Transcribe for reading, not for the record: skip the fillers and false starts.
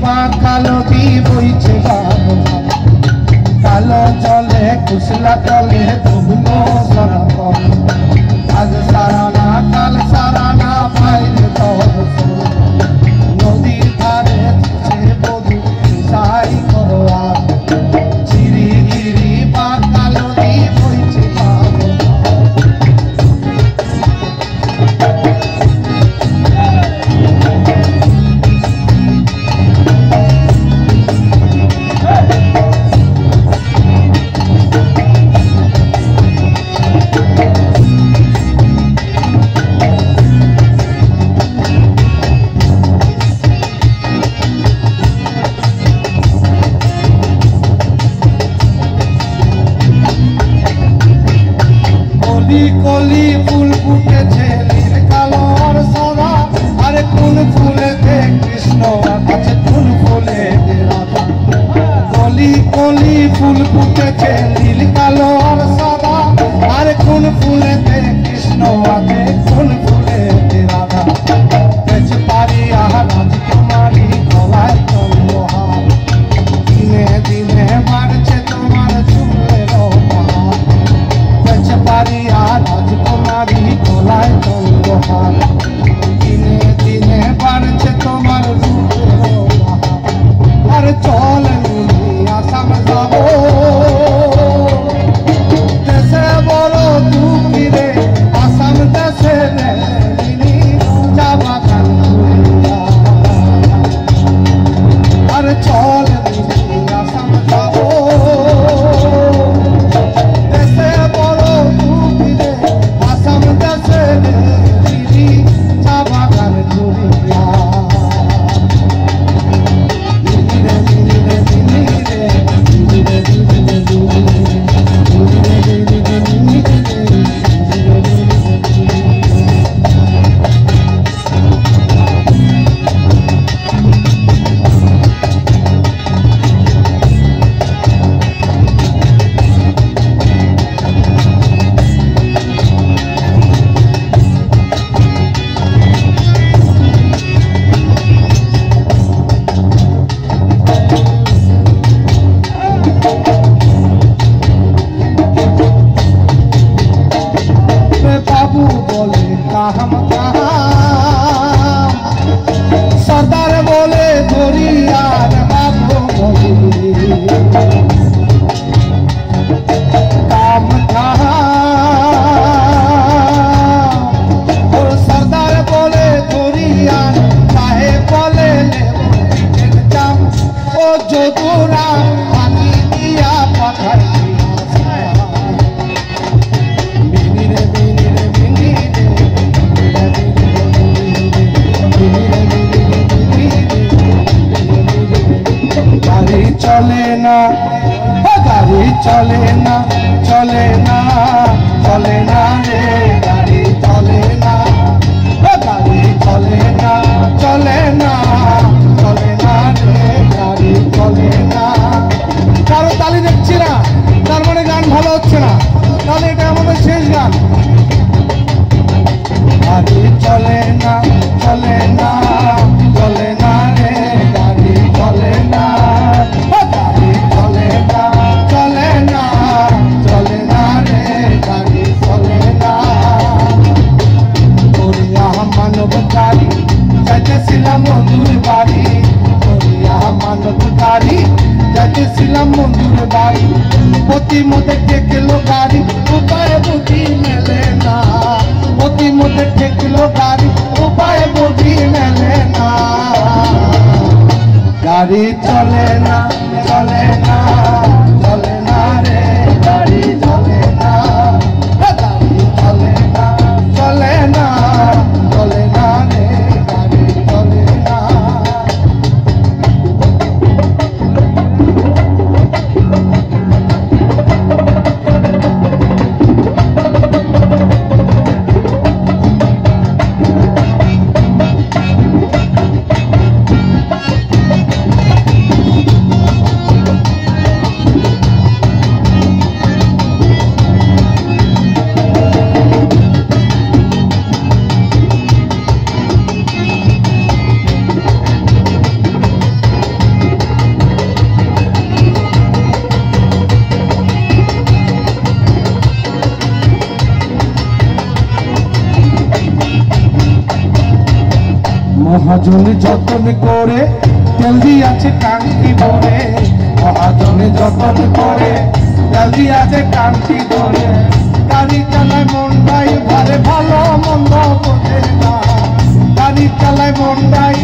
কালো দি বইছে কালো জলে কুশলা তলে ডুবলো সনাতন আজ সারা না কাল সারা না পাইলে নদীর ধারে বধু সাই করো আর চিরি গিরি বা কালো দি বইছে কলি ফুল ফুটেছে নীল কালোর সাদা আরে কোন ফুলেতে কৃষ্ণ আছে কোন ফুলেতে রাধা কলি কলি ফুল ফুটেছে নীল কালোর সাদা আরে কোন ফুলেতে কৃষ্ণ আছে কোন ফুলেতে রাধা বেশ পারি আহা রাজকুমারী গলায় চন্দ্রহার দিনে দিনে বাড়ছে তোমার চুলের পাহাড় বেশ পারি রাজকুমারী গলায় চন্দ্রহার দিনে দিনে বাড়ছে তোমার রূপের আর চল আসাম যাব দেশে বড় দুঃখী রে আসাম দেশে চা বাগান আর চল আসাম যাব सरदार बोले धोरियार बाबू बोले काम था और सरदार बोले धोरियार चाहे बोले जाम ओ जो दूरा पानी दिया पत्थर चले ना गाड़ी चले ना चले ना चले ना रे गाड़ी चले ना गाड़ी चले ना चले ना चले ना रे गाड़ी चले ना কারো তালি দেখছি না তার মানে গান ভালো হচ্ছে না তাহলে এটা আমাদের শেষ গান গাড়ি চলে না চলে না চলে না রে গাড়ি চলে না মানবকারী যাইতেছিলাম বন্ধুর বাড়ি করিয়া মানবকারী যাইতেছিলাম বন্ধুর বাড়ি প্রতি মধ্যে ঠেকলো গাড়ি উপায় বুঝি মেলে না প্রতি মধ্যে ঠেকলো গাড়ি উপায় বুঝি মেলে না গাড়ি চলে না চলে না চলে না রে গাড়ি চলে না গাড়ি চলে না চলে না চলে না রে গাড়ি চলে না মহাজন যতন করে তেল দিয়াছে টাঙ্কি ভরে, মহাজন যতন করে তেল দিয়াছে টাঙ্কি ভরে। গাড়ি চালায় মন্ডাই ভারে ভালো মন্দ বোঝে না, গাড়ি চালায় মন্ডাই